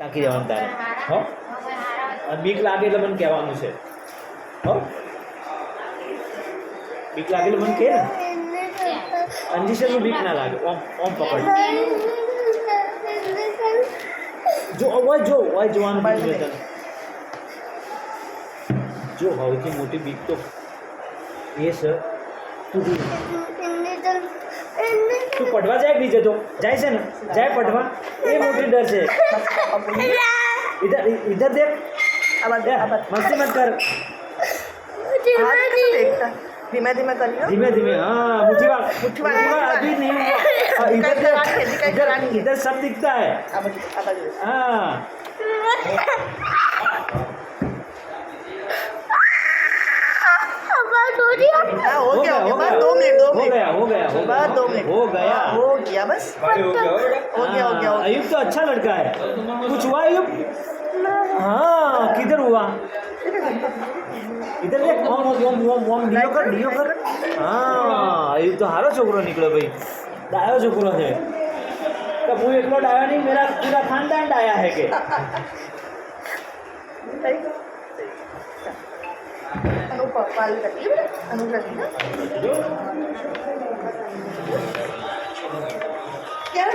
તાકી દેવાનું તારે હો બીક લાગે એટલે મને કહેવાનું છે હો બીક લાગે એટલે મને કહે ને અંજીસરનું બીક ના લાગે ઓમ ઓમ પકડ જો ઓય જોવાનું બીજું તને જો સૌથી મોટી બીક તો એ છે તું પઢવા જાય કે નહીં જતો જાય છે ને જાય પઢવા એ મોટી ડર છે इधर देख मस्ती मत कर धीमे धीमे करियो धीमे धीमे हाँ मुट्ठी वाला अभी नहीं हुआ इधर सब दिखता है हाँ हो गया बस 2 मिनट हो गया बस 2 मिनट हो गया बस हो गया अयुब तो अच्छा लड़का है कुछ हुआ अयुब हाँ किधर हुआ इधर देख ओम डियो कर हाँ अयुब तो हारो छोकरो निकलो भाई डायो छोकरो है तो હું એકલો ડાયો નહીં मेरा पूरा खानदान डाया है के क्या